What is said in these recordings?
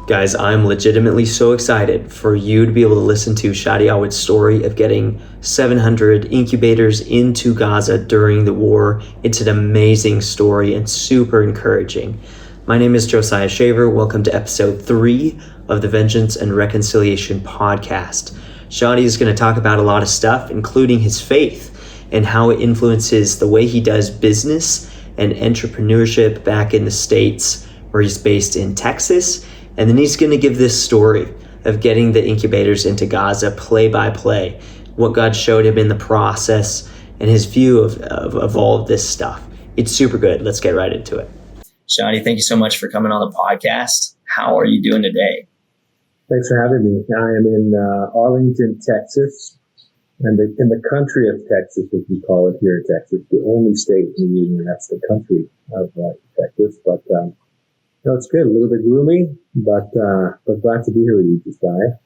Guys, I'm legitimately so excited for you to be able to listen to Shadi Awad's story of getting 700 incubators into Gaza during the war. It's an amazing story and super encouraging. My name is Josiah Shaver. Welcome to episode 3 of the Vengeance and Reconciliation podcast. Shadi is going to talk about a lot of stuff, including his faith and how it influences the way he does business and entrepreneurship back in the States, where he's based in Texas. And then he's going to give this story of getting the incubators into Gaza play by play, what God showed him in the process, and his view of all of this stuff. It's super good. Let's get right into it. Shadi, thank you so much for coming on the podcast. How are you doing today? Thanks for having me. I am in Arlington, Texas, and in the country of Texas, as we call it here in Texas, the only state in the union that's the country of Texas. But no, it's good. A little bit gloomy, but glad to be here with you, Josiah.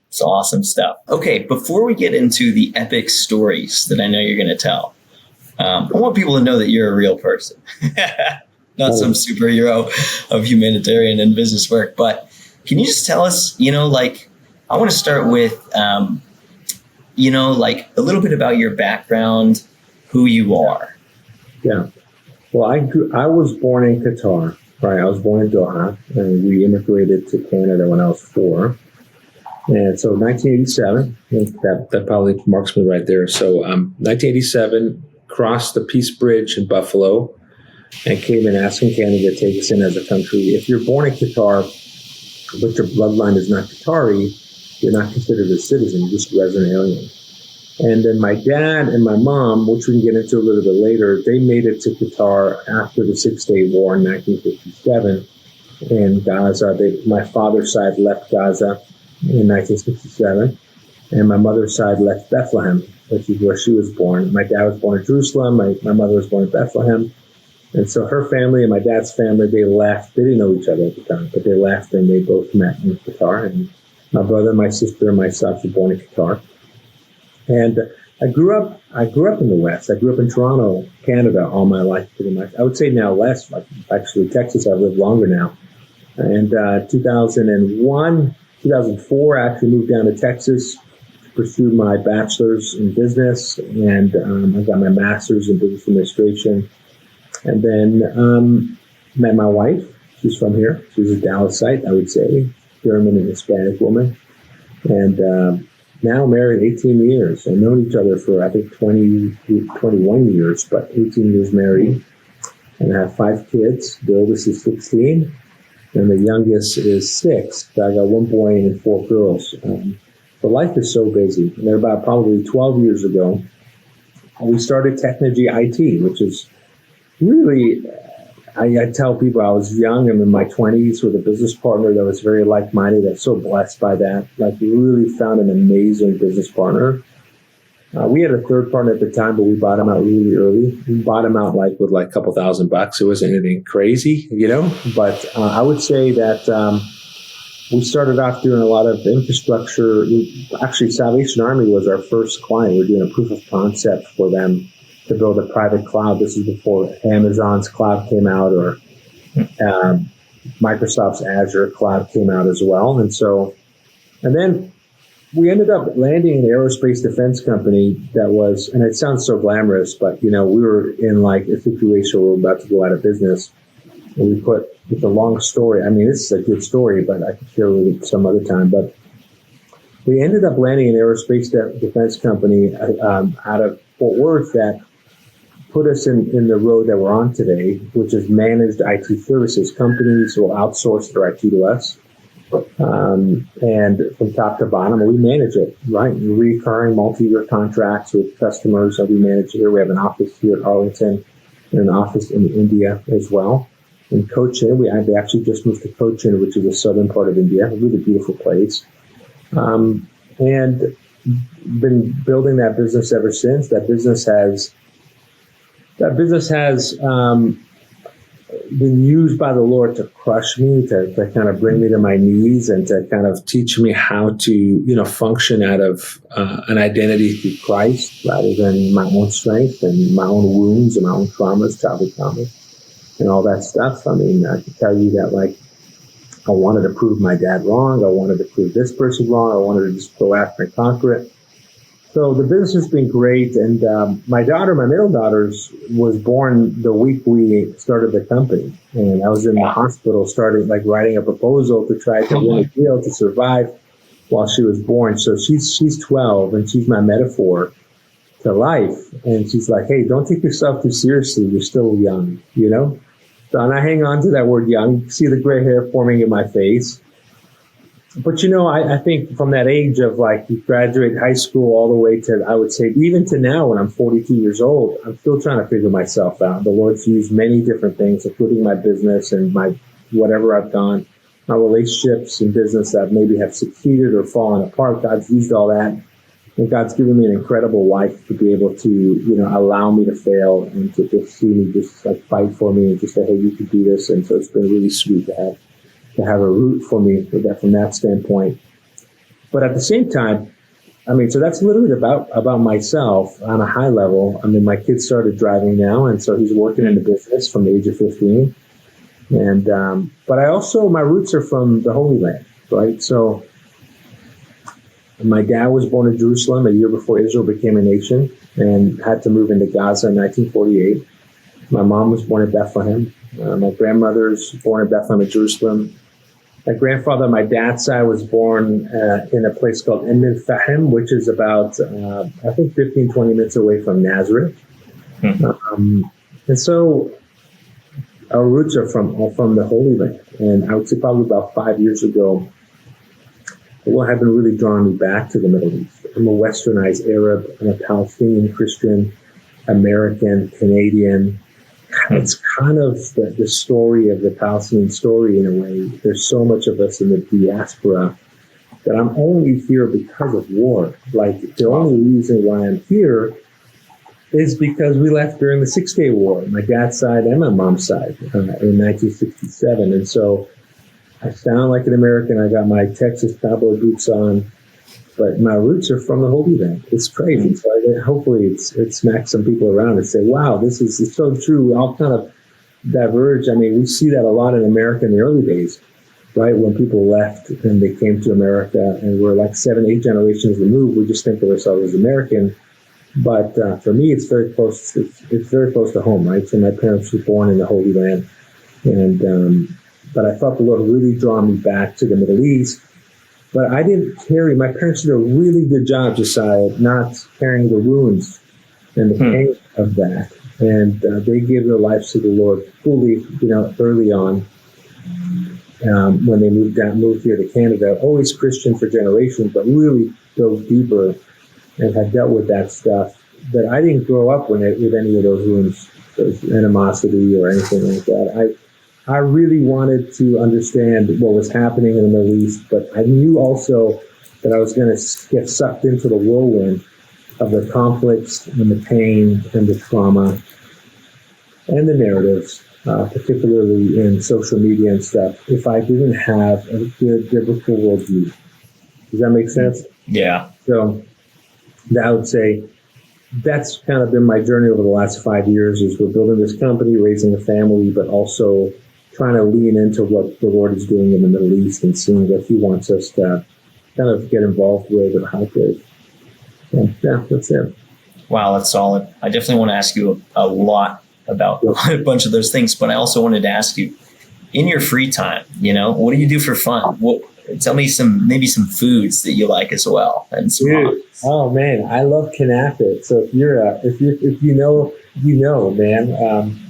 It's awesome stuff. Okay, before we get into the epic stories that I know you're going to tell, I want people to know that you're a real person, not some superhero of humanitarian and business work. But can you just tell us, I want to start with, a little bit about your background, who you are. Yeah. Well, I was born in Qatar. Right, I was born in Doha, and we immigrated to Canada when I was 4. And so 1987, that probably marks me right there. So 1987, crossed the Peace Bridge in Buffalo and came in asking Canada to take us in as a country. If you're born in Qatar, but your bloodline is not Qatari, you're not considered a citizen, you're just a resident alien. And then my dad and my mom, which we can get into a little bit later, they made it to Qatar after the Six-Day War in 1957 in Gaza. My father's side left Gaza in 1967, and my mother's side left Bethlehem, which is where she was born. My dad was born in Jerusalem. My mother was born in Bethlehem. And so her family and my dad's family, they left. They didn't know each other at the time, but they left, and they both met in Qatar. And my brother, my sister, and myself were born in Qatar. And I grew up in the West. I grew up in Toronto, Canada, all my life, pretty much. I would say now less. Actually, Texas, I've lived longer now. And 2001, 2004, I actually moved down to Texas to pursue my bachelor's in business. And I got my master's in business administration. And then met my wife. She's from here. She's a Dallasite, I would say, German and Hispanic woman. And now married 18 years and known each other for, I think, 21 years, but 18 years married, and I have 5 kids. The oldest is 16, and the youngest is 6. So I got 1 boy and 4 girls. But life is so busy. And about probably 12 years ago, we started Technagy IT, which is really, I tell people I was young. I'm in my 20s with a business partner that was very like-minded. I'm so blessed by that. We really found an amazing business partner. We had a third partner at the time, but we bought him out really early. We bought him out with a couple $1,000. It wasn't anything crazy, But I would say that we started off doing a lot of infrastructure. Actually, Salvation Army was our first client. We were doing a proof of concept for them to build a private cloud. This is before Amazon's cloud came out, or Microsoft's Azure cloud came out as well. And then we ended up landing an aerospace defense company that was, and it sounds so glamorous, but we were in a situation where we were about to go out of business. And we put, it's a long story. I mean, this is a good story, but I could share it some other time. But we ended up landing an aerospace defense company out of Fort Worth that put us in the road that we're on today, which is managed IT services. Companies will outsource their IT to us. And from top to bottom, we manage it, right? Recurring multi-year contracts with customers that we manage here. We have an office here at Arlington and an office in India as well. In Cochin, we actually just moved to Cochin, which is the southern part of India, a really beautiful place. And been building that business ever since. That business has been used by the Lord to crush me, to kind of bring me to my knees, and to kind of teach me how to, function out of an identity through Christ rather than my own strength and my own wounds and my own traumas, childhood traumas, and all that stuff. I mean, I can tell you that, I wanted to prove my dad wrong. I wanted to prove this person wrong. I wanted to just go after and conquer it. So the business has been great. And my middle daughter, was born the week we started the company. And I was in the hospital writing a proposal to try to win a deal to survive while she was born. So she's 12, and she's my metaphor to life. And she's like, hey, don't take yourself too seriously. You're still young, So, and I hang on to that word young. You can see the gray hair forming in my face. But, I think from that age of you graduate high school all the way to, I would say, even to now when I'm 42 years old, I'm still trying to figure myself out. The Lord's used many different things, including my business and my whatever I've done, my relationships and business that maybe have succeeded or fallen apart. God's used all that. And God's given me an incredible wife to be able to, allow me to fail and to just see me just fight for me and just say, hey, you can do this. And so it's been really sweet to have a root for me from that standpoint. But at the same time, so that's a little bit about myself on a high level. My kid started driving now, and so he's working in the business from the age of 15. And but my roots are from the Holy Land, right? So my dad was born in Jerusalem a year before Israel became a nation and had to move into Gaza in 1948. My mom was born in Bethlehem. My grandmother's born in Bethlehem in Jerusalem. My grandfather on my dad's side was born in a place called Fahim, which is about, 15, 20 minutes away from Nazareth. And so our roots are from the Holy Land. And I would say probably about 5 years ago, what had been really drawing me back to the Middle East. I'm a westernized Arab. I'm a Palestinian Christian, American, Canadian. It's kind of the story of the Palestinian story in a way. There's so much of us in the diaspora that I'm only here because of war. The only reason why I'm here is because we left during the 6-Day War, my dad's side and my mom's side, in 1967. And so I sound like an American. I got my Texas cowboy boots on, but my roots are from the Holy Land. It's crazy. So hopefully it smacks some people around and say, wow, it's so true. We all kind of diverge. We see that a lot in America in the early days, right? When people left and they came to America and we're 7, 8 generations removed, we just think of ourselves as American. But for me, it's very close. It's very close to home, right? So my parents were born in the Holy Land, and but I felt the Lord really draw me back to the Middle East. But I didn't carry. My parents did a really good job, Josiah, not carrying the wounds and the pain of that. And they gave their lives to the Lord fully, early on. When they moved here to Canada, always Christian for generations, but really dove deeper and had dealt with that stuff. But I didn't grow up with any of those wounds, those animosity or anything like that. I really wanted to understand what was happening in the Middle East, but I knew also that I was going to get sucked into the whirlwind of the conflicts and the pain and the trauma and the narratives, particularly in social media and stuff, if I didn't have a good biblical worldview. Does that make sense? Yeah. So I would say that's kind of been my journey over the last 5 years, is we're building this company, raising a family, but also trying to lean into what the Lord is doing in the Middle East and seeing what he wants us to kind of get involved with and how to. Yeah, that's it. Wow, that's solid. I definitely want to ask you a lot about a bunch of those things, but I also wanted to ask you, in your free time, what do you do for fun? Tell me maybe some foods that you like as well, and some hobbies. Oh man, I love kanafe. So if you know, man.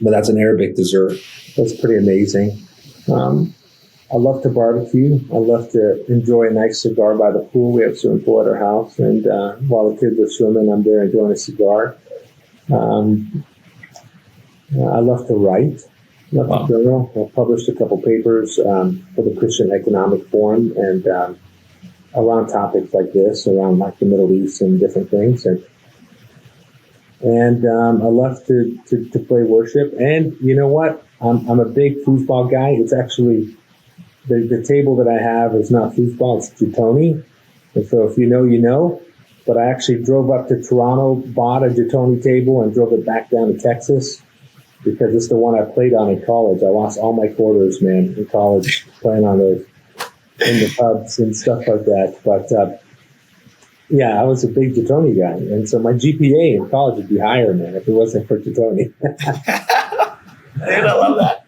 But that's an Arabic dessert. That's pretty amazing. I love to barbecue. I love to enjoy a nice cigar by the pool. We have a swimming pool at our house, and while the kids are swimming, I'm there enjoying a cigar. I love to write. I love to journal. I've published a couple papers for the Christian Economic Forum, and around topics like this, around the Middle East and different things. And I love to play worship. And you know what? I'm a big foosball guy. It's actually, the table that I have is not foosball, it's Jatoni. And so if you know, you know. But I actually drove up to Toronto, bought a Jatoni table, and drove it back down to Texas because it's the one I played on in college. I lost all my quarters, man, in college. playing on those in the pubs and stuff like that. But yeah, I was a big Titoni guy, and so my GPA in college would be higher, man, if it wasn't for Titoni. Dude, I love that.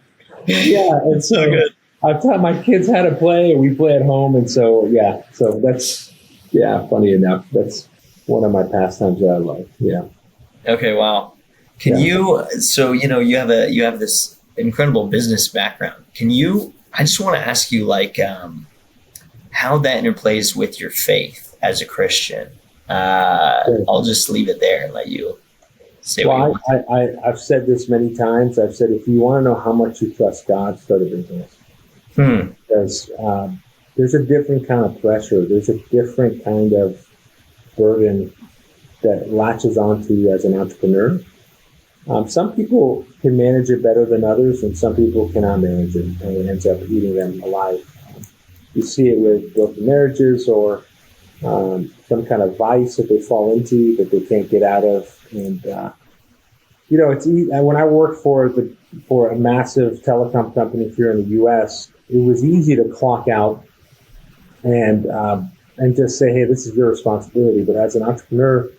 Yeah, and so good. I've taught my kids how to play, and we play at home, and so that's funny enough. That's one of my pastimes that I love. Yeah. Okay. Wow. Can you? So you have this incredible business background. I just want to ask you how that interplays with your faith as a Christian. Sure. I'll just leave it there and let you say what you want. I've said this many times. I've said, if you want to know how much you trust God, start a business. Because there's a different kind of pressure. There's a different kind of burden that latches onto you as an entrepreneur. Some people can manage it better than others, and some people cannot manage it, and it ends up eating them alive. You see it with broken marriages or some kind of vice that they fall into that they can't get out of. And it's when I worked for a massive telecom company here in the U.S., it was easy to clock out and just say, "Hey, this is your responsibility." But as an entrepreneur,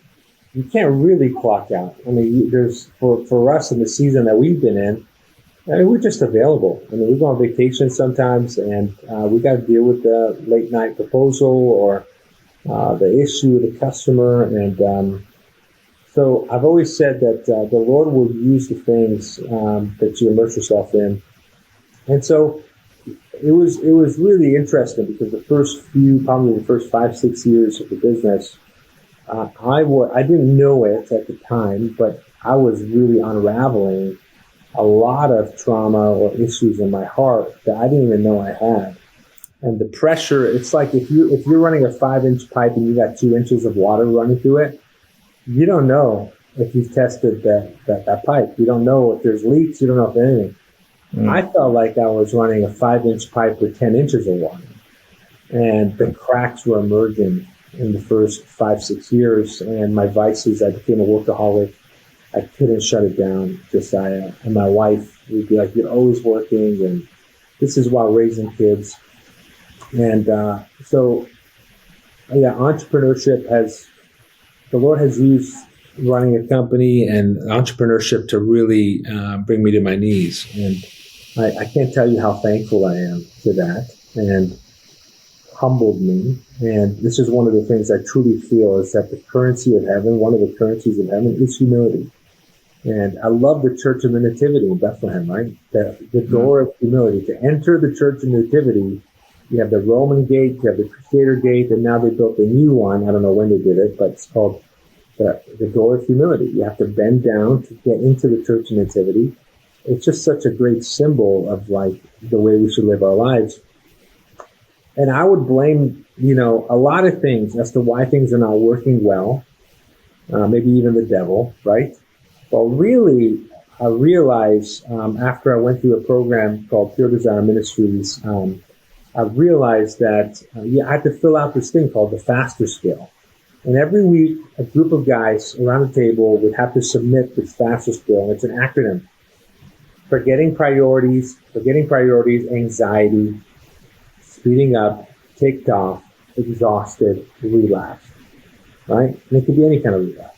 you can't really clock out. I mean, there's for us in the season that we've been in, I mean, we're just available. I mean, we go on vacation sometimes, and we got to deal with the late night proposal or the issue with the customer. And so I've always said that the Lord will use the things that you immerse yourself in. And so it was really interesting because probably the first 5-6 years of the business, I didn't know it at the time, but I was really unraveling a lot of trauma or issues in my heart that I didn't even know I had. And the pressure, it's like if you're running a 5-inch pipe and you got 2 inches of water running through it, you don't know if you've tested that pipe. You don't know if there's leaks. You don't know if anything. I felt like I was running a 5-inch pipe with 10 inches of water, and the cracks were emerging in the first 5-6 years. And my vices, I became a workaholic. I couldn't shut it down. Josiah and my wife would be like, "You're always working," and this is while raising kids. And entrepreneurship the Lord has used running a company and entrepreneurship to really bring me to my knees. And I can't tell you how thankful I am to that, and humbled me. And this is one of the things I truly feel is that the currency of heaven, one of the currencies of heaven, is humility. And I love the Church of the Nativity in Bethlehem, right? The door of humility. To enter the Church of Nativity, you have the Roman gate, you have the Crusader gate, and now they built a new one. I don't know when they did it, but it's called the door of humility. You have to bend down to get into the Church of Nativity. It's just such a great symbol of the way we should live our lives. And I would blame, a lot of things as to why things are not working well. Maybe even the devil, right? Well, really, I realized after I went through a program called Pure Desire Ministries, I realized that I had to fill out this thing called the FASTER scale. And every week, a group of guys around the table would have to submit this FASTER scale. And it's an acronym. Forgetting priorities, anxiety, speeding up, ticked off, exhausted, relapse. Right? And it could be any kind of relapse.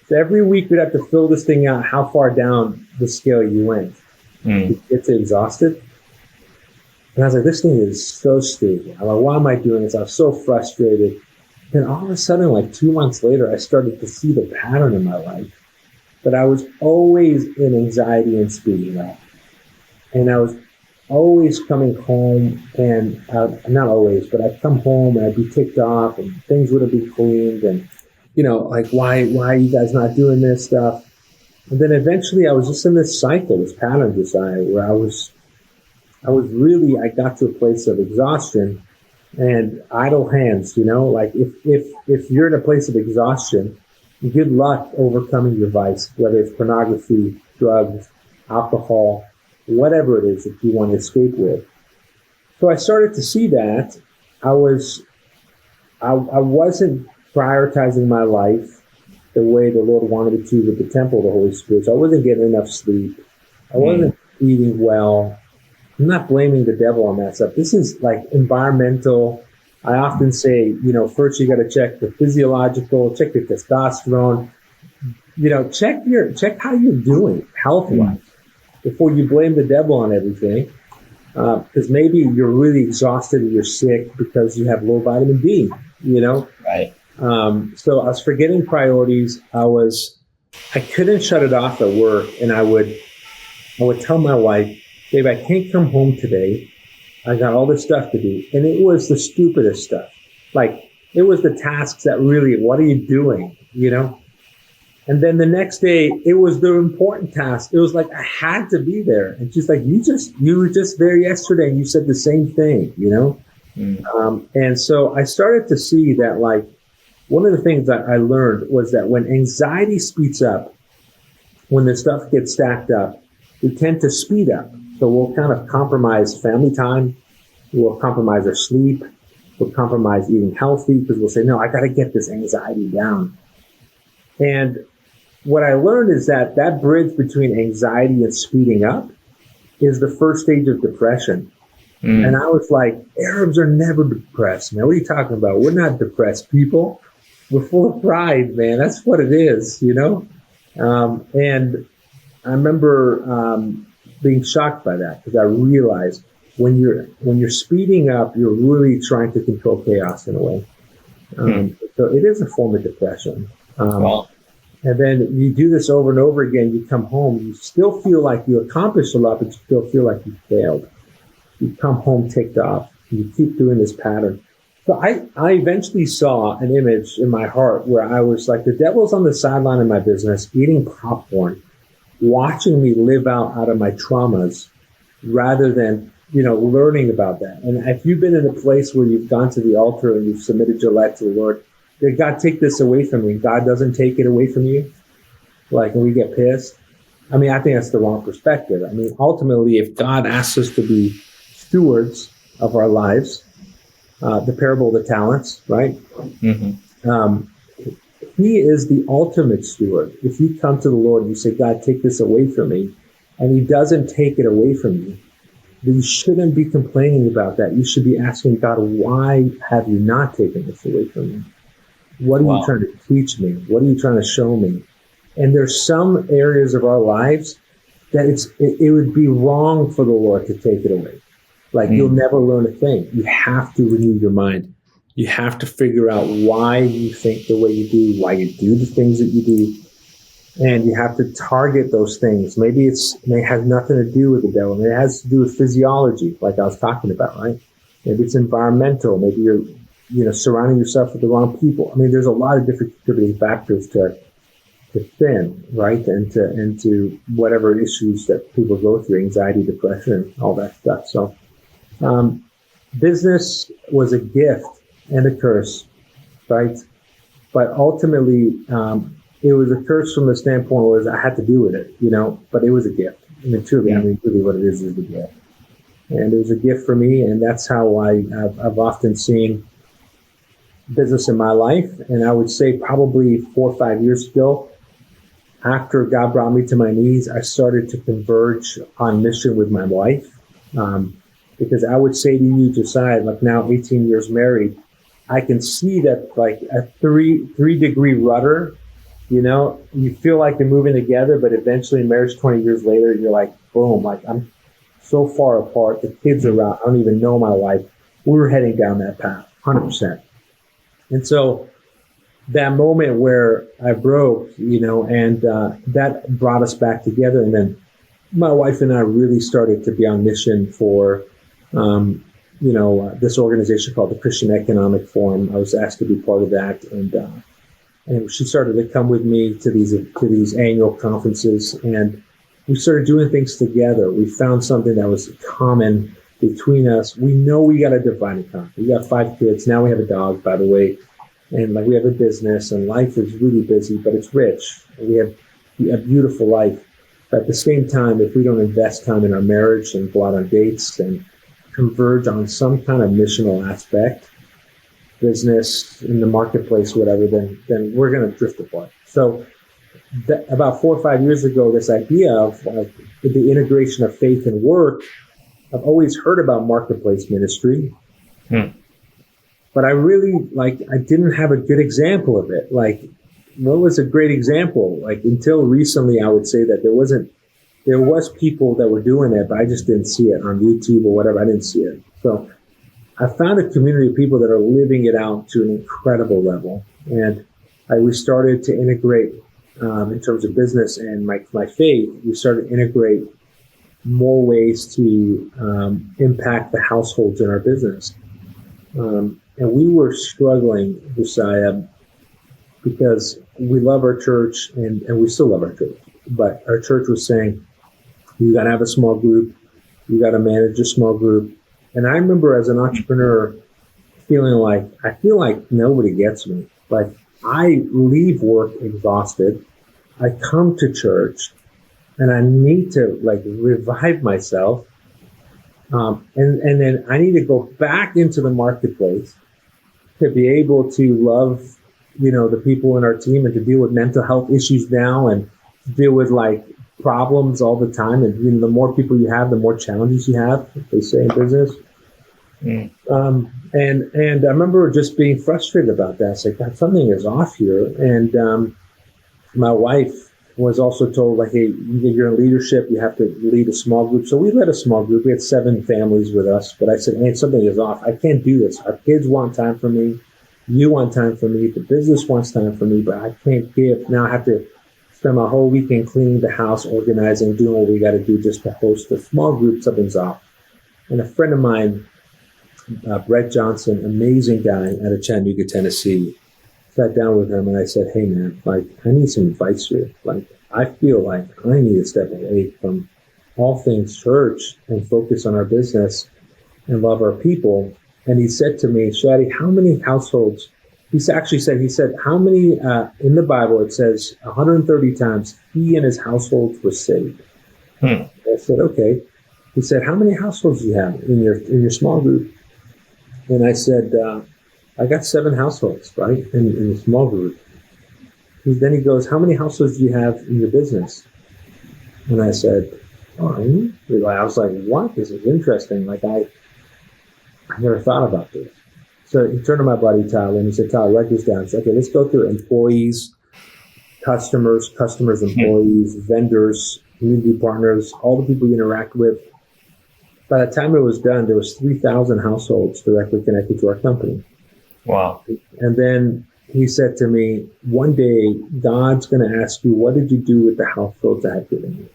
So every week we'd have to fill this thing out, how far down the scale you went. You get to exhausted. And I was like, this thing is so stupid. I'm like, why am I doing this? I was so frustrated. And all of a sudden, 2 months later, I started to see the pattern in my life. That I was always in anxiety and speeding up. And I was always coming home, and not always, but I'd come home and I'd be ticked off and things wouldn't be cleaned. And why are you guys not doing this stuff? And then eventually I was just in this cycle, this pattern, where I got to a place of exhaustion and idle hands, if you're in a place of exhaustion, good luck overcoming your vice, whether it's pornography, drugs, alcohol, whatever it is that you want to escape with. So I started to see that I wasn't prioritizing my life the way the Lord wanted me to with the temple of the Holy Spirit. So I wasn't getting enough sleep. I wasn't eating well. I'm not blaming the devil on that stuff. This is like environmental. I often say, first you got to check the physiological, check your testosterone, check how you're doing health-wise before you blame the devil on everything. Because maybe you're really exhausted and you're sick because you have low vitamin D, Right. So I was forgetting priorities. I couldn't shut it off at work, and I would tell my wife, babe, I can't come home today. I got all this stuff to do. And it was the stupidest stuff. Like, it was the tasks that really, what are you doing? And then the next day, it was the important task. It was like, I had to be there. And she's like, you were just there yesterday and you said the same thing, And so I started to see that, like, one of the things that I learned was that when anxiety speeds up, when the stuff gets stacked up, we tend to speed up. So we'll kind of compromise family time. We'll compromise our sleep. We'll compromise eating healthy because we'll say, no, I got to get this anxiety down. And what I learned is that bridge between anxiety and speeding up is the first stage of depression. And I was like, Arabs are never depressed, man. What are you talking about? We're not depressed people. We're full of pride, man. That's what it is, And I remember being shocked by that because I realized when you're speeding up, you're really trying to control chaos in a way. So it is a form of depression. Wow. And then you do this over and over again. You come home, you still feel like you accomplished a lot, but you still feel like you failed. You come home ticked off. You keep doing this pattern. So I eventually saw an image in my heart where I was like, the devil's on the sideline of my business, eating popcorn, watching me live out of my traumas rather than, learning about that. And if you've been in a place where you've gone to the altar and you've submitted your life to the Lord, God, take this away from me. God doesn't take it away from you. Like, and we get pissed. I mean, I think that's the wrong perspective. I mean, ultimately, if God asks us to be stewards of our lives, the parable of the talents, right? He is the ultimate steward. If you come to the Lord and you say, God, take this away from me, and he doesn't take it away from you, then you shouldn't be complaining about that. You should be asking God, why have you not taken this away from me? What are you trying to teach me? What are you trying to show me? And there's some areas of our lives that it would be wrong for the Lord to take it away. Like, you'll never learn a thing. You have to renew your mind. You have to figure out why you think the way you do, why you do the things that you do. And you have to target those things. Maybe it has nothing to do with the devil. Maybe it has to do with physiology, like I was talking about, right? Maybe it's environmental. Maybe you're surrounding yourself with the wrong people. I mean, there's a lot of different contributing factors to sin, right? And to whatever issues that people go through, anxiety, depression, all that stuff. So, business was a gift and a curse, right? But ultimately, it was a curse from the standpoint was I had to do with it, but it was a gift. I mean, truly, really what it is a gift. And it was a gift for me, and that's how I've often seen business in my life. And I would say probably 4 or 5 years ago, after God brought me to my knees, I started to converge on mission with my wife. Because I would say to you, Josiah, like now 18 years married, I can see that like a three degree rudder, you feel like you're moving together, but eventually marriage 20 years later, you're like, boom, like I'm so far apart. The kids are out. I don't even know my wife. We were heading down that path, 100%. And so that moment where I broke, and that brought us back together. And then my wife and I really started to be on mission for, this organization called the Christian Economic Forum. I was asked to be part of that. And she started to come with me to these annual conferences. And we started doing things together. We found something that was common between us. We know we got a divine economy. We got 5 kids. Now we have a dog, by the way. And like we have a business, and life is really busy, but it's rich. And we have a beautiful life. But at the same time, if we don't invest time in our marriage and go out on dates and converge on some kind of missional aspect, business in the marketplace, whatever, then we're going to drift apart. So about 4 or 5 years ago, this idea of the integration of faith and work I've always heard about marketplace ministry, but I really I didn't have a good example of it. Like, what was a great example? Like, until recently, I would say that there was people that were doing it, but I just didn't see it on YouTube or whatever. I didn't see it. So I found a community of people that are living it out to an incredible level. And we started to integrate, in terms of business and my faith, we started to integrate more ways to impact the households in our business. And we were struggling, Josiah, because we love our church and we still love our church. But our church was saying, you got to have a small group. You got to manage a small group. And I remember as an entrepreneur feeling I feel like nobody gets me. Like, I leave work exhausted. I come to church and I need to revive myself. And then I need to go back into the marketplace to be able to love, the people in our team and to deal with mental health issues now and deal with problems all the time. And the more people you have, the more challenges you have, they say in business. And I remember just being frustrated about that. It's like, God, something is off here. And my wife was also told, hey, you're in leadership, you have to lead a small group. So we led a small group. We had 7 families with us. But I said, hey, something is off. I can't do this. Our kids want time from me. You want time from me. The business wants time from me, but I can't give. Now I have to spend my whole weekend cleaning the house, organizing, doing what we got to do just to host a small group. Something's off. And a friend of mine, Brett Johnson, amazing guy out of Chattanooga, Tennessee, sat down with him and I said, hey man, I need some advice here. I feel like I need to step away from all things church and focus on our business and love our people. And he said to me, Shadi, how many households, he said, how many, in the Bible, it says 130 times he and his household were saved. I said, okay. He said, how many households do you have in your small group? And I said, I got 7 households, right, in a small group. Then he goes, how many households do you have in your business? And I said, oh, I was like, what? This is interesting. I never thought about this. So he turned to my buddy, Tyler, and he said, Tyler, write this down. He said, okay, let's go through employees, customers, employees, vendors, community partners, all the people you interact with. By the time it was done, there was 3,000 households directly connected to our company. Wow. And then he said to me, one day, God's going to ask you, what did you do with the households I have given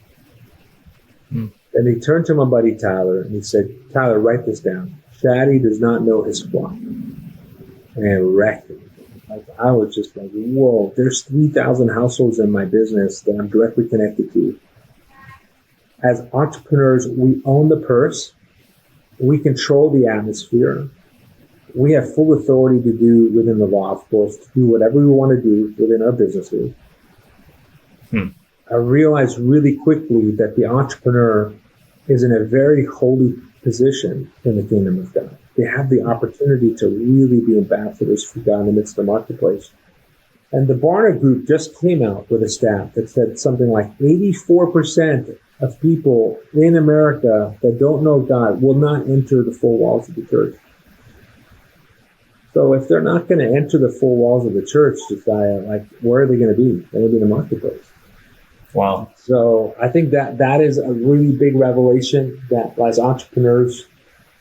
you? And he turned to my buddy, Tyler, and he said, Tyler, write this down. Shadi does not know his flock. And wrecked him. I was just like, whoa, there's 3,000 households in my business that I'm directly connected to. As entrepreneurs, we own the purse. We control the atmosphere. We have full authority to do, within the law, of course, to do whatever we want to do within our businesses. I realized really quickly that the entrepreneur is in a very holy position in the kingdom of God. They have the opportunity to really be ambassadors for God in the midst of the marketplace. And the Barna Group just came out with a stat that said something like 84% of people in America that don't know God will not enter the full walls of the church. So if they're not going to enter the full walls of the church, Josiah, where are they going to be? They're going to be in the marketplace. Wow. So I think that is a really big revelation that as entrepreneurs,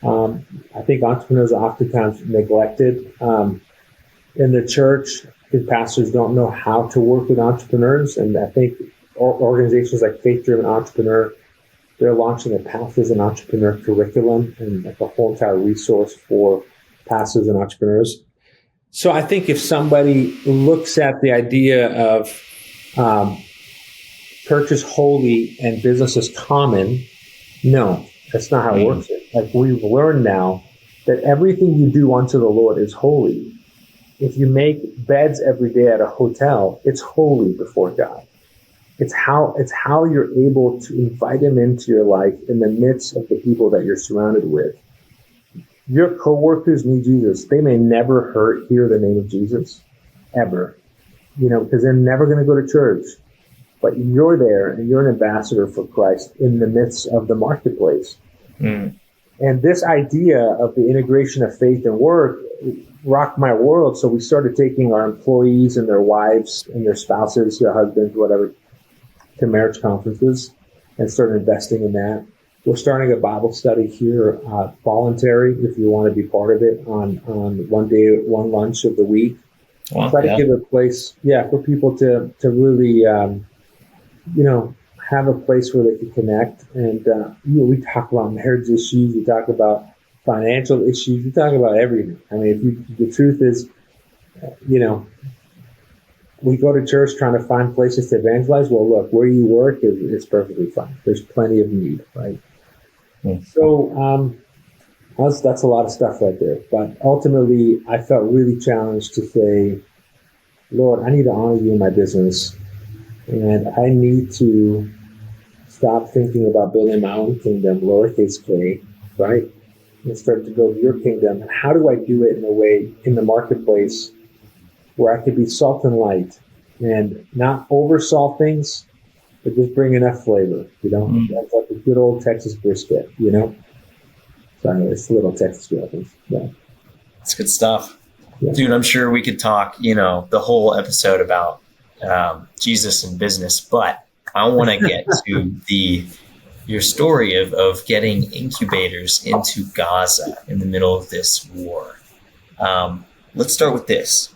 I think entrepreneurs are oftentimes neglected. In the church, the pastors don't know how to work with entrepreneurs. And I think organizations like Faith Driven Entrepreneur, they're launching a Pastors and Entrepreneur curriculum and a whole entire resource for pastors and entrepreneurs. So I think if somebody looks at the idea of church is holy and business is common, no, that's not how it works. We've learned now that everything you do unto the Lord is holy. If you make beds every day at a hotel, it's holy before God. It's how you're able to invite him into your life in the midst of the people that you're surrounded with. Your coworkers need Jesus. They may never hear the name of Jesus, ever, because they're never going to go to church. But you're there and you're an ambassador for Christ in the midst of the marketplace. And this idea of the integration of faith and work rocked my world. So we started taking our employees and their wives and their spouses, their husbands, whatever, to marriage conferences and started investing in that. We're starting a Bible study here, voluntary, if you want to be part of it, on one day, one lunch of the week. Wow, Try to give a place, for people to really, have a place where they can connect. And, we talk about marriage issues. We talk about financial issues. We talk about everything. I mean, the truth is, we go to church trying to find places to evangelize. Well, look, where you work is perfectly fine. There's plenty of need, right? Mm-hmm. So that's a lot of stuff right there. But ultimately, I felt really challenged to say, Lord, I need to honor you in my business. And I need to stop thinking about building my own kingdom, lowercase k, right? And start to build your kingdom. And how do I do it in a way in the marketplace where I could be salt and light and not oversalt things, but just bring enough flavor, That's like a good old Texas brisket, Sorry, it's a little Texas reference. Yeah. That's good stuff. Yeah. Dude, I'm sure we could talk, the whole episode about Jesus and business, but I want to get to your story of getting Incubators into Gaza in the middle of this war. Let's start with this.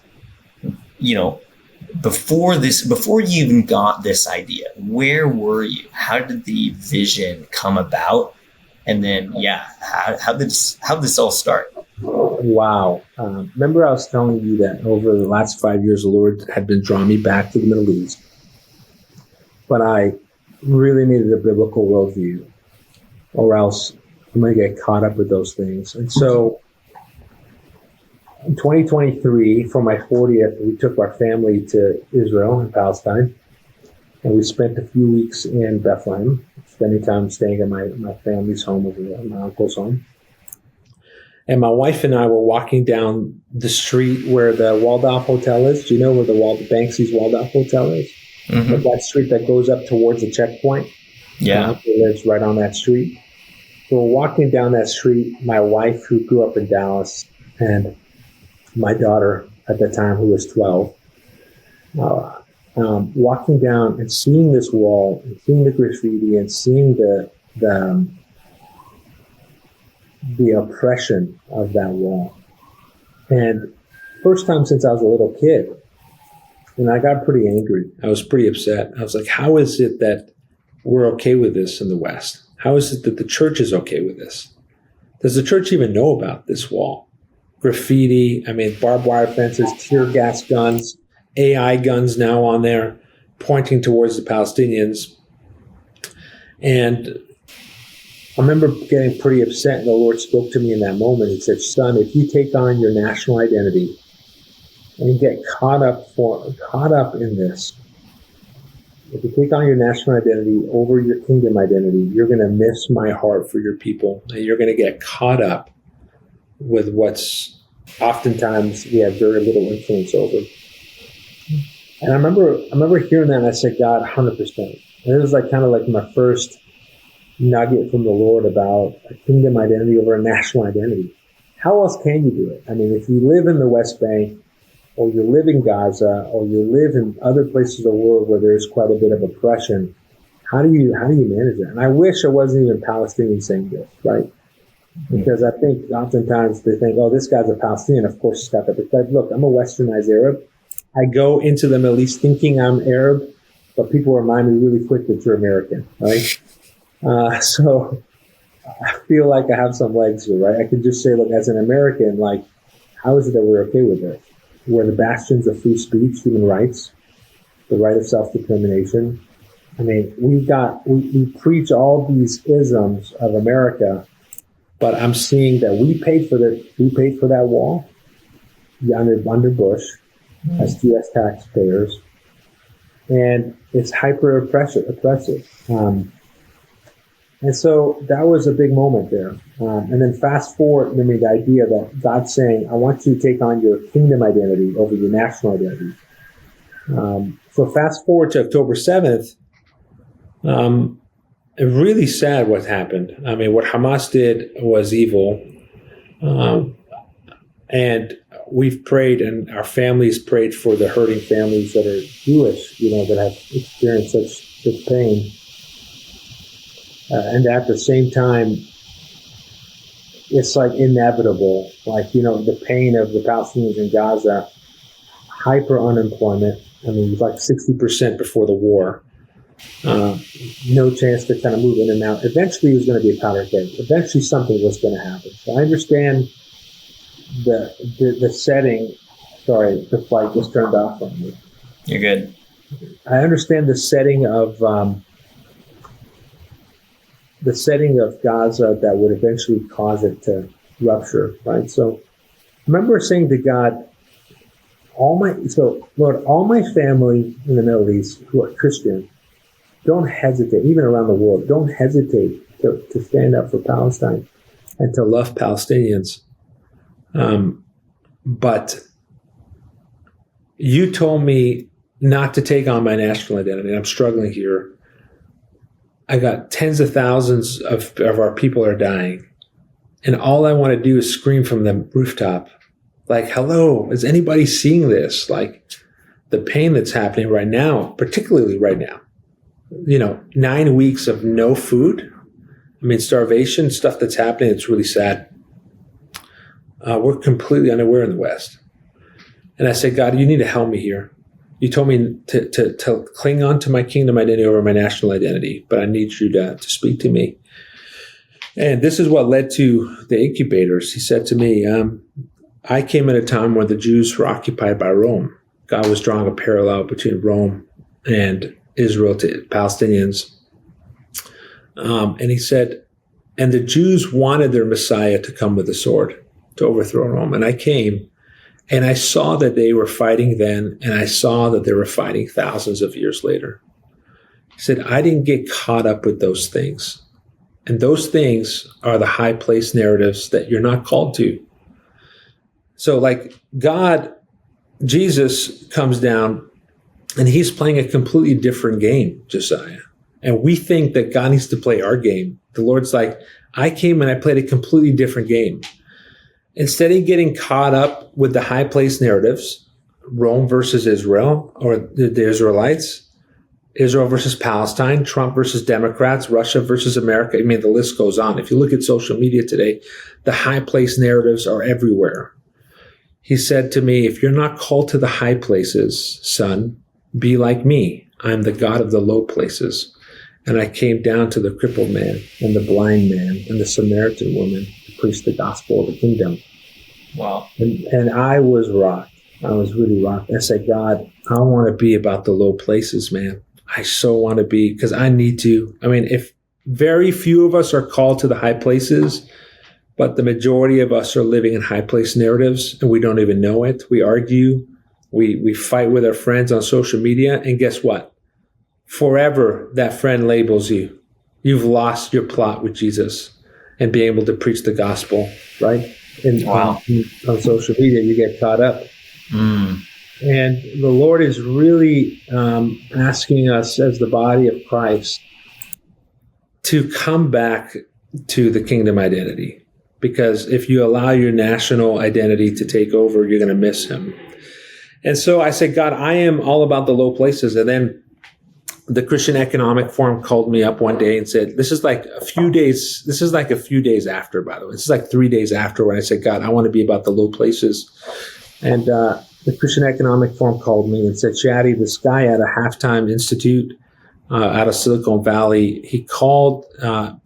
Before you even got this idea, where were you? How did the vision come about? And then, how did this all start? Wow. Remember I was telling you that over the last 5 years, the Lord had been drawing me back to the Middle East. But I really needed a biblical worldview, or else I'm going to get caught up with those things. And so in 2023, for my 40th, we took our family to Israel and Palestine. And we spent a few weeks in Bethlehem, spending time staying at my family's home over there, my uncle's home. And my wife and I were walking down the street where the Waldorf Hotel is. Do you know where the Banksy's Waldorf Hotel is? Mm-hmm. Like that street that goes up towards the checkpoint. Yeah. It's right on that street. So we're walking down that street. My wife, who grew up in Dallas, and my daughter at the time, who was 12, walking down and seeing this wall, and seeing the graffiti, and seeing the oppression of that wall. And first time since I was a little kid, and I got pretty angry. I was pretty upset. I was like, how is it that we're okay with this in the West? How is it that the church is okay with this? Does the church even know about this wall? Graffiti, barbed wire fences, tear gas guns, AI guns now on there, pointing towards the Palestinians. And I remember getting pretty upset, and the Lord spoke to me in that moment. He said, son, if you take on your national identity and get caught up in this, if you take on your national identity over your kingdom identity, you're going to miss my heart for your people, and you're going to get caught up with what's oftentimes we have very little influence over. And I remember hearing that, and I said, God, 100%. And it was kind of like my first nugget from the Lord about a kingdom identity over a national identity. How else can you do it? If you live in the West Bank, or you live in Gaza, or you live in other places of the world where there's quite a bit of oppression, how do you manage that? And I wish I wasn't even Palestinian saying this, right? Because I think oftentimes they think, oh, this guy's a Palestinian, of course he's got that. But look, I'm a westernized Arab. I go into the Middle East thinking I'm Arab, but people remind me really quick that you're American, right? So I feel like I have some legs here, right? I could just say, look, as an American, how is it that we're okay with this? We're the bastions of free speech, human rights, the right of self-determination. We preach all these isms of America, but I'm seeing that we paid for that wall under Bush as U.S. taxpayers, and it's hyper oppressive. And so that was a big moment there. And then fast forward, the idea that God's saying, I want you to take on your kingdom identity over your national identity. So fast forward to October 7th, really sad what happened. I mean, what Hamas did was evil. And we've prayed, and our families prayed for the hurting families that are Jewish, that have experienced such pain. And at the same time, it's like inevitable. Like, the pain of the Palestinians in Gaza, hyper unemployment. I mean, it was like 60% before the war. No chance to kind of move in and out. Eventually, it was going to be a powder keg. Eventually, something was going to happen. So I understand the setting. Sorry, the flight just turned off on me. You're good. I understand the setting of Gaza that would eventually cause it to rupture, right? So I remember saying to God, Lord, all my family in the Middle East who are Christian, don't hesitate, even around the world, don't hesitate to stand up for Palestine and to love Palestinians. But you told me not to take on my national identity. I'm struggling here. I got tens of thousands of our people are dying. And all I want to do is scream from the rooftop, like, hello, is anybody seeing this? Like, the pain that's happening right now, particularly right now, 9 weeks of no food. I mean, starvation, stuff that's happening. It's really sad. We're completely unaware in the West. And I said, God, you need to help me here. You told me to cling on to my kingdom identity over my national identity, but I need you to speak to me. And this is what led to the Incubators. He said to me, I came at a time when the Jews were occupied by Rome. God was drawing a parallel between Rome and Israel to Palestinians. And he said, and the Jews wanted their Messiah to come with a sword to overthrow Rome. And I came, and I saw that they were fighting then, and I saw that they were fighting thousands of years later. He said, I didn't get caught up with those things. And those things are the high place narratives that you're not called to. So like Jesus comes down, and he's playing a completely different game, Josiah. And we think that God needs to play our game. The Lord's like, I came and I played a completely different game. Instead of getting caught up with the high place narratives, Rome versus Israel, or the Israelites, Israel versus Palestine, Trump versus Democrats, Russia versus America. I mean, the list goes on. If you look at social media today, the high place narratives are everywhere. He said to me, if you're not called to the high places, son, be like me. I'm the God of the low places. And I came down to the crippled man and the blind man and the Samaritan woman to preach the gospel of the kingdom. Wow. And I was rocked. I was really rocked. I said, God, I want to be about the low places, man. I so want to be, because I need to. I mean, if very few of us are called to the high places, but the majority of us are living in high place narratives and we don't even know it. We argue. We fight with our friends on social media. And guess what? Forever, that friend labels you. You've lost your plot with Jesus and being able to preach the gospel, right? And wow. on social media, you get caught up. And the Lord is really asking us as the body of Christ to come back to the kingdom identity. Because if you allow your national identity to take over, you're going to miss him. And so I said, God, I am all about the low places. And then the Christian Economic Forum called me up one day and said, this is like a few days after, by the way. This is like 3 days after when I said, God, I want to be about the low places. And the Christian Economic Forum called me and said, Shadi, this guy at a Halftime Institute out of Silicon Valley, he called,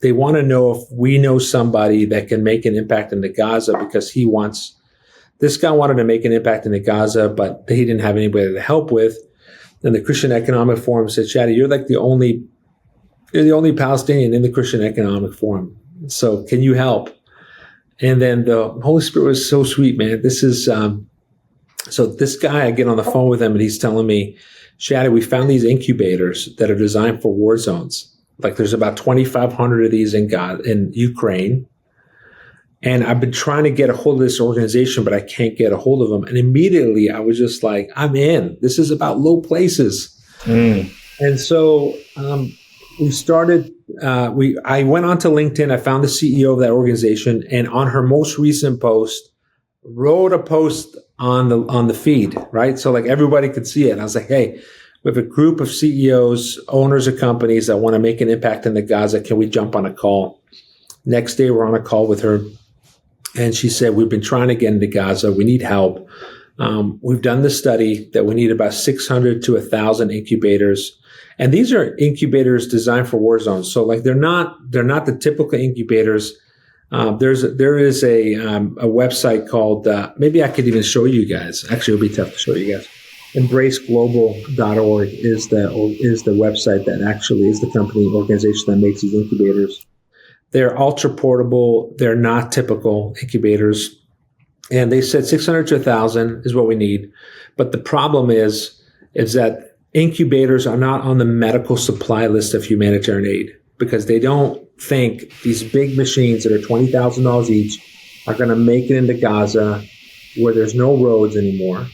they want to know if we know somebody that can make an impact in the Gaza because this guy wanted to make an impact in the Gaza, but he didn't have anybody to help with. And the Christian Economic Forum said, Shadi, you're the only Palestinian in the Christian Economic Forum. So can you help? And then the Holy Spirit was so sweet, man. This is, so this guy, I get on the phone with him and he's telling me, Shadi, we found these incubators that are designed for war zones. Like there's about 2,500 of these in Ukraine. And I've been trying to get a hold of this organization, but I can't get a hold of them. And immediately I was just like, I'm in. This is about low places. And so we started. I went onto LinkedIn. I found the CEO of that organization, and on her most recent post, wrote a post on the feed. Right, so like everybody could see it. And I was like, hey. We have a group of CEOs, owners of companies that want to make an impact in the Gaza. Can we jump on a call? Next day, we're on a call with her. And she said, we've been trying to get into Gaza. We need help. We've done the study that we need about 600 to 1,000 incubators. And these are incubators designed for war zones. So like they're not the typical incubators. There is a website called, maybe I could even show you guys. Actually, it'll be tough to show you guys. EmbraceGlobal.org is the website that actually is the company organization that makes these incubators. They're ultra portable. They're not typical incubators. And they said 600 to 1,000 is what we need. But the problem is that incubators are not on the medical supply list of humanitarian aid because they don't think these big machines that are $20,000 each are going to make it into Gaza where there's no roads anymore.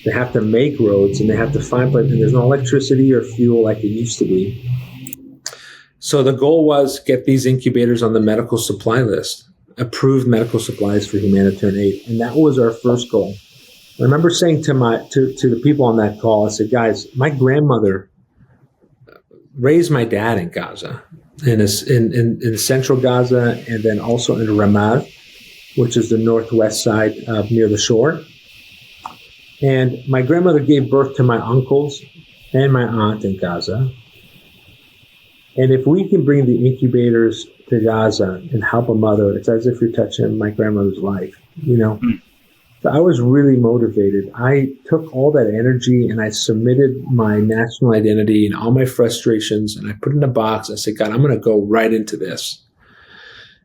They have to make roads and they have to find places, and there's no electricity or fuel like it used to be. So the goal was get these incubators on the medical supply list, approved medical supplies for humanitarian aid. And that was our first goal. I remember saying to the people on that call, I said, guys, my grandmother raised my dad in Gaza, in central Gaza, and then also in Ramallah, which is the northwest side near the shore. And my grandmother gave birth to my uncles and my aunt in Gaza. And if we can bring the incubators to Gaza and help a mother, it's as if you're touching my grandmother's life, you know? So I was really motivated. I took all that energy and I submitted my national identity and all my frustrations, and I put it in a box. I said, God, I'm going to go right into this.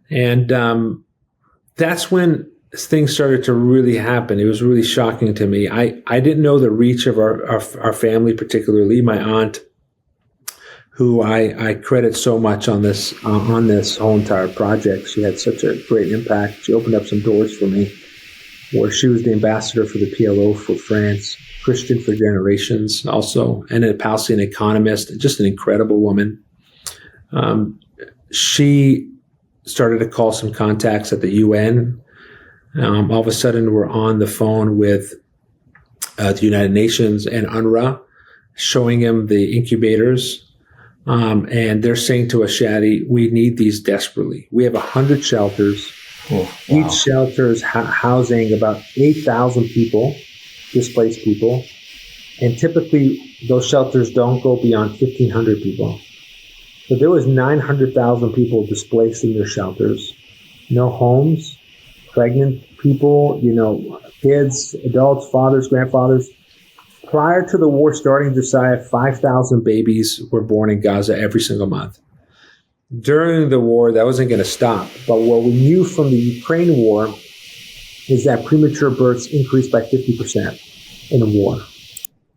And that's when things started to really happen. It was really shocking to me. I didn't know the reach of our family, particularly my aunt, who I credit so much on this whole entire project. She had such a great impact. She opened up some doors for me, where she was the ambassador for the PLO for France, Christian for generations also, and a Palestinian economist, just an incredible woman. She started to call some contacts at the UN. All of a sudden, we're on the phone with the United Nations and UNRWA, showing them the incubators. And they're saying to us, Shadi, we need these desperately. We have 100 shelters. Oh, wow. Each shelter is housing about 8,000 people, displaced people. And typically, those shelters don't go beyond 1,500 people. So there was 900,000 people displaced in their shelters. No homes. Pregnant people, kids, adults, fathers, grandfathers. Prior to the war starting, Josiah, 5,000 babies were born in Gaza every single month. During the war, that wasn't going to stop. But what we knew from the Ukraine war is that premature births increased by 50% in the war.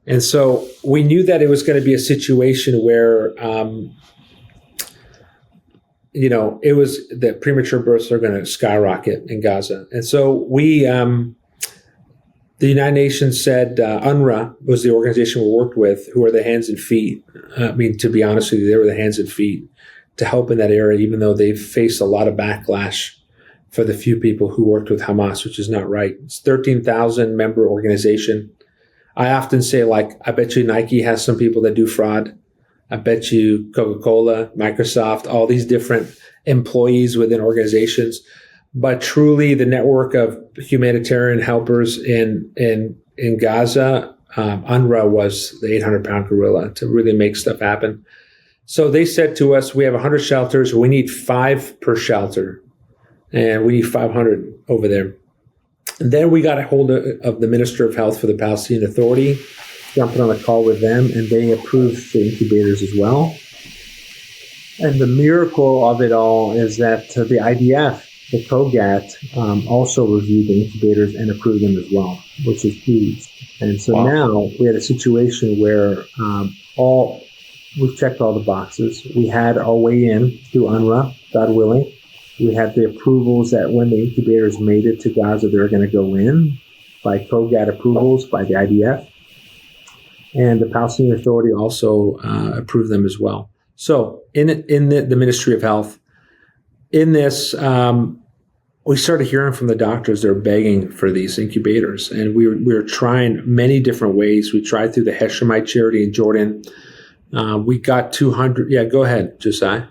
And so we knew that it was going to be a situation where it was that premature births are going to skyrocket in Gaza. And so the United Nations said UNRWA was the organization we worked with, who are the hands and feet. To be honest with you, they were the hands and feet to help in that area, even though they faced a lot of backlash for the few people who worked with Hamas, which is not right. It's 13,000 member organization. I often say, I bet you Nike has some people that do fraud. I bet you Coca-Cola, Microsoft, all these different employees within organizations. But truly, the network of humanitarian helpers in Gaza, UNRWA was the 800-pound gorilla to really make stuff happen. So they said to us, we have 100 shelters. We need 5 per shelter. And we need 500 over there. And then we got a hold of the Minister of Health for the Palestinian Authority, jumping on a call with them, and they approved the incubators as well. And the miracle of it all is that the IDF, the COGAT, also reviewed the incubators and approved them as well, which is huge. And so now we had a situation where we've checked all the boxes. We had our way in through UNRWA, God willing. We had the approvals that when the incubators made it to Gaza, they're going to go in by COGAT approvals by the IDF. And the Palestinian Authority also approved them as well. So in the Ministry of Health, in this, we started hearing from the doctors. They're begging for these incubators, and we were trying many different ways. We tried through the Heshemite charity in Jordan. We got 200. Yeah, go ahead, Josiah.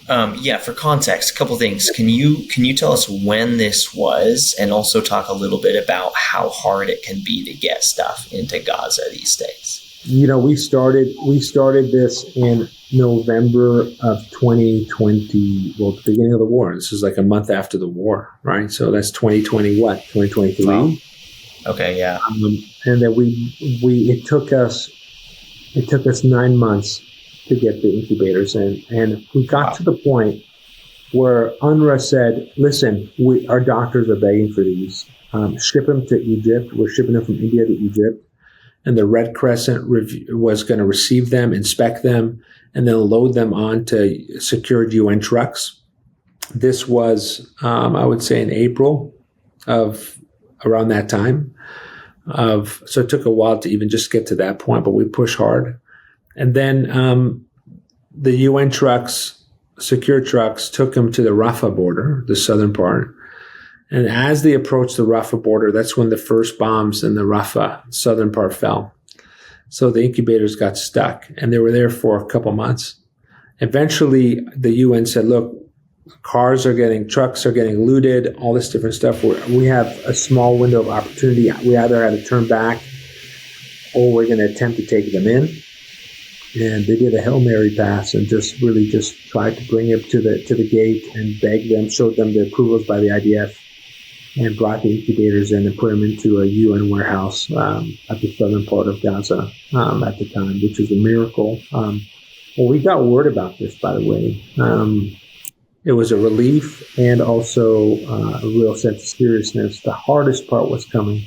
For context, a couple things. Can you tell us when this was, and also talk a little bit about how hard it can be to get stuff into Gaza these days? We started this in November of 2020. Well, the beginning of the war. This is like a month after the war, right? So that's 2020. What 2023? Wow. Okay, yeah. And then it took us 9 months to get the incubators in, and we got to the point where UNRWA said, "Listen, our doctors are begging for these. Ship them to Egypt. We're shipping them from India to Egypt." And the Red Crescent was going to receive them, inspect them, and then load them onto secured UN trucks. This was, I would say, in April of around that time. So it took a while to even just get to that point, but we pushed hard. And then the UN trucks, secure trucks, took them to the Rafah border, the southern part. And as they approached the Rafah border, that's when the first bombs in the Rafah southern part fell. So the incubators got stuck, and they were there for a couple months. Eventually, the UN said, look, trucks are getting looted, all this different stuff. We have a small window of opportunity. We either had to turn back or we're going to attempt to take them in. And they did a Hail Mary pass and just tried to bring them to the gate and beg them, showed them the approvals by the IDF, and brought the incubators in and put them into a UN warehouse at the southern part of Gaza at the time, which is a miracle. We got word about this, by the way. It was a relief and also a real sense of seriousness. The hardest part was coming.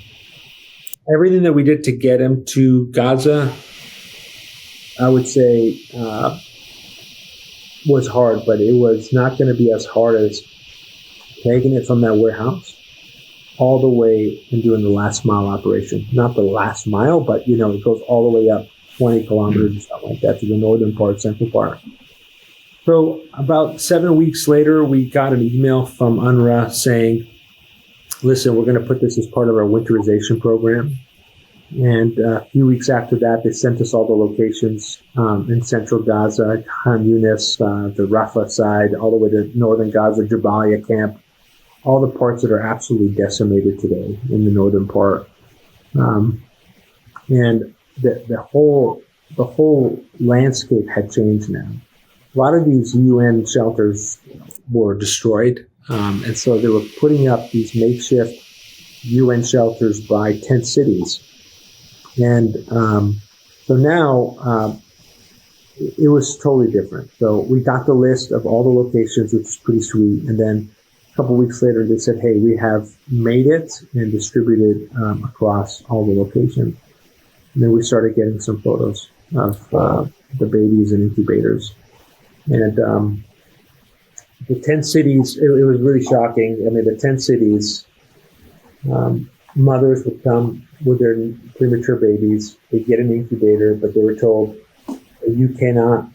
Everything that we did to get him to Gaza, I would say, was hard, but it was not going to be as hard as taking it from that warehouse all the way and doing the last mile operation. Not the last mile, but, it goes all the way up 20 kilometers or something like that to the northern part, central part. So about 7 weeks later, we got an email from UNRWA saying, listen, we're going to put this as part of our winterization program. And a few weeks after that, they sent us all the locations in central Gaza, Khan Yunis, the Rafah side, all the way to northern Gaza, Jabalia camp, all the parts that are absolutely decimated today in the northern part. And the whole landscape had changed now. A lot of these UN shelters were destroyed. And so they were putting up these makeshift UN shelters by tent cities. And so now it was totally different. So we got the list of all the locations, which is pretty sweet. And then a couple of weeks later, they said, hey, we have made it and distributed across all the locations. And then we started getting some photos of the babies and incubators. And the tent cities, it was really shocking. I mean, the tent cities, mothers would come with their premature babies. They get an incubator, but they were told, you cannot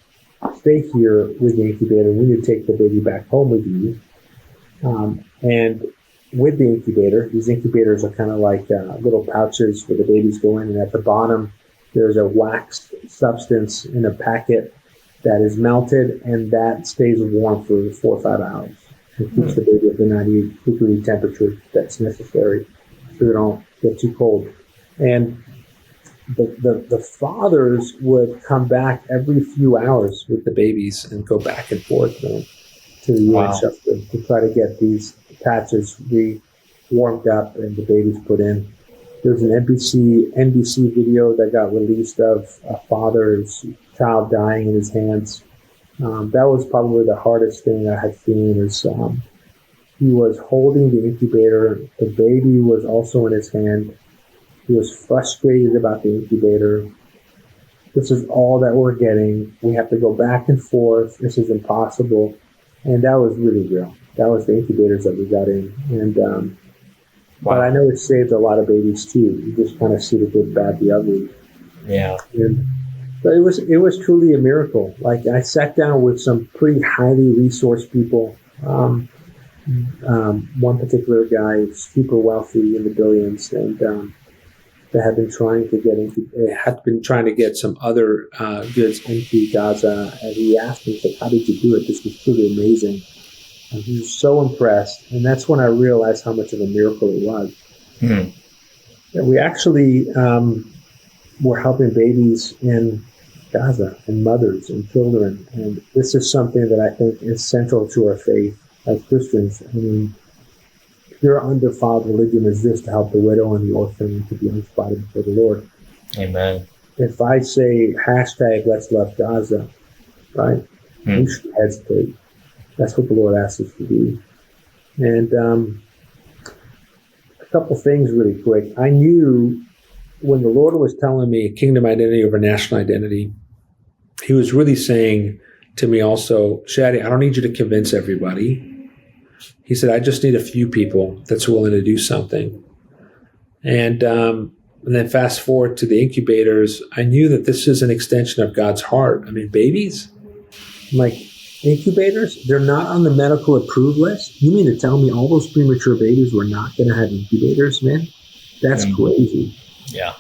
stay here with the incubator. We need to take the baby back home with you. And with the incubator, these incubators are kind of like little pouches where the babies go in, and at the bottom, there's a wax substance in a packet that is melted, and that stays warm for 4 or 5 hours. It keeps the baby at the 98 degree temperature that's necessary so they don't get too cold. And the fathers would come back every few hours with the babies and go back and forth to the UN shelter to try to get these patches warmed up and the babies put in. There's an NBC video that got released of a father's child dying in his hands. That was probably the hardest thing I had seen. Is he was holding the incubator. The baby was also in his hand. He was frustrated about the incubator. This is all that we're getting. We have to go back and forth. This is impossible. And that was really real. That was the incubators that we got in. And but I know it saved a lot of babies too. You just kind of see the good, bad, the ugly. Yeah. And So it was truly a miracle. Like I sat down with some pretty highly resourced people. One particular guy, super wealthy in the billions, and that had been trying to get some other goods into Gaza. And he asked me, like, "How did you do it? This was truly amazing." And he was so impressed, and that's when I realized how much of a miracle it was. Hmm. And we actually were helping babies in Gaza and mothers and children, and this is something that I think is central to our faith as Christians. I mean, pure undefiled religion is this: to help the widow and the orphan and to be unspotted before the Lord. Amen. If I say hashtag Let's Love Gaza, right, we should hesitate. That's what the Lord asks us to do. And a couple things really quick. I knew when the Lord was telling me kingdom identity over national identity, he was really saying to me also, Shadi, I don't need you to convince everybody. He said, I just need a few people that's willing to do something. And then fast forward to the incubators, I knew that this is an extension of God's heart. I mean, babies, I'm like, incubators, they're not on the medical approved list? You mean to tell me all those premature babies were not going to have incubators, man? That's crazy. Yeah.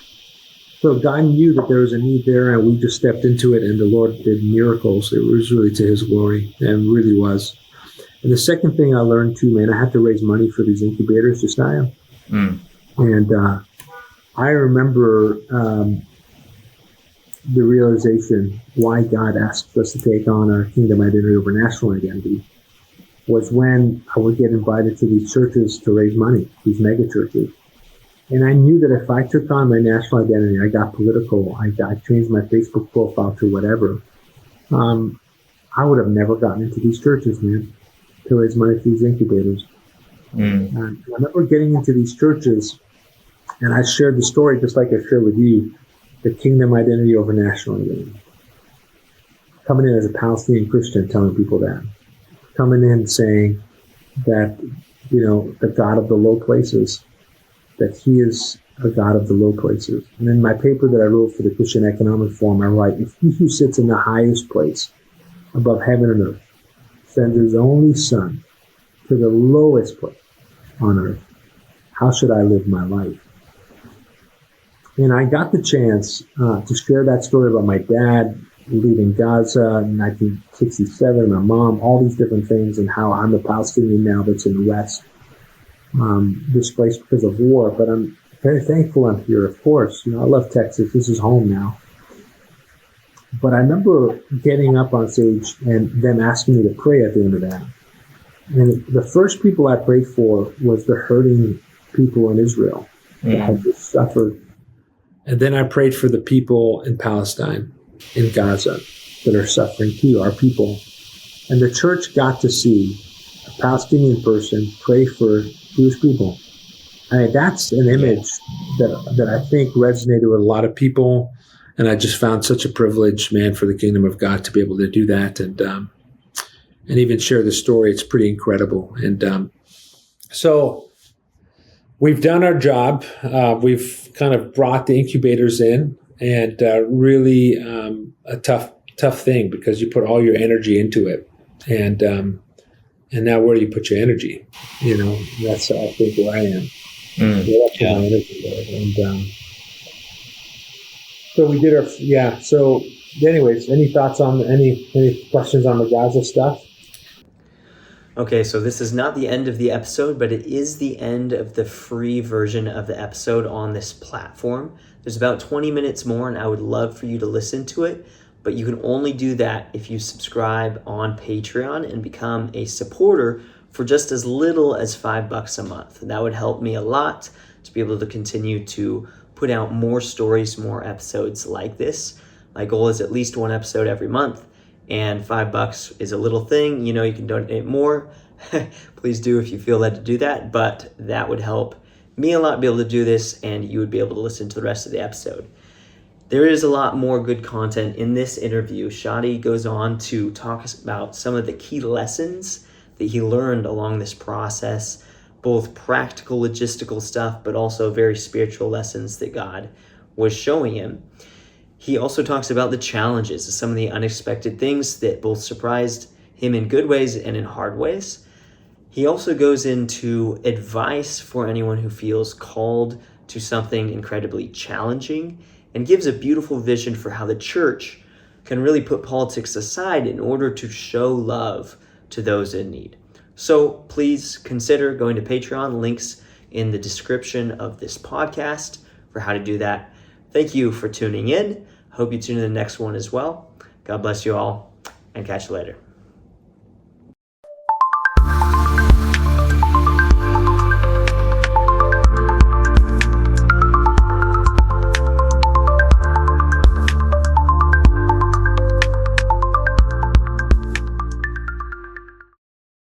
So God knew that there was a need there, and we just stepped into it, and the Lord did miracles. It was really to his glory, and really was. And the second thing I learned too, man, I had to raise money for these incubators, Josiah. And I remember the realization why God asked us to take on our kingdom identity over national identity was when I would get invited to these churches to raise money, these mega churches. And I knew that if I took on my national identity, I got political, I changed my Facebook profile to whatever, I would have never gotten into these churches, man, to raise money for these incubators. And I remember getting into these churches, and I shared the story just like I shared with you, the kingdom identity over national identity. Coming in as a Palestinian Christian, telling people that. Coming in saying that, the God of the low places, that he is a God of the low places. And in my paper that I wrote for the Christian Economic Forum, I write, if he who sits in the highest place above heaven and earth sends his only son to the lowest place on earth, how should I live my life? And I got the chance to share that story about my dad leaving Gaza in 1967, my mom, all these different things, and how I'm a Palestinian now that's in the West, displaced because of war. But I'm very thankful I'm here, of course. I love Texas. This is home now. But I remember getting up on stage and them asking me to pray at the end of that. And the first people I prayed for was the hurting people in Israel that had just suffered. And then I prayed for the people in Palestine, in Gaza, that are suffering too, our people. And the church got to see a Palestinian person pray for Jewish people. I mean, that's an image that I think resonated with a lot of people. And I just found such a privilege, man, for the kingdom of God to be able to do that and even share the story. It's pretty incredible. And so we've done our job. We've kind of brought the incubators in, and really a tough thing because you put all your energy into it. And now where do you put your energy? That's I think where I am. My energy there. And so we did So anyways, any thoughts on any questions on the Gaza stuff? Okay, so this is not the end of the episode, but it is the end of the free version of the episode on this platform. There's about 20 minutes more, and I would love for you to listen to it, but you can only do that if you subscribe on Patreon and become a supporter for just as little as $5 a month. That would help me a lot to be able to continue to put out more stories, more episodes like this. My goal is at least one episode every month. And $5 is a little thing. You can donate more. Please do if you feel led to do that. But that would help me a lot be able to do this, and you would be able to listen to the rest of the episode. There is a lot more good content in this interview. Shadi goes on to talk about some of the key lessons that he learned along this process, both practical, logistical stuff, but also very spiritual lessons that God was showing him. He also talks about the challenges, some of the unexpected things that both surprised him in good ways and in hard ways. He also goes into advice for anyone who feels called to something incredibly challenging, and gives a beautiful vision for how the church can really put politics aside in order to show love to those in need. So please consider going to Patreon, links in the description of this podcast for how to do that. Thank you for tuning in. Hope you tune in the next one as well. God bless you all, and catch you later.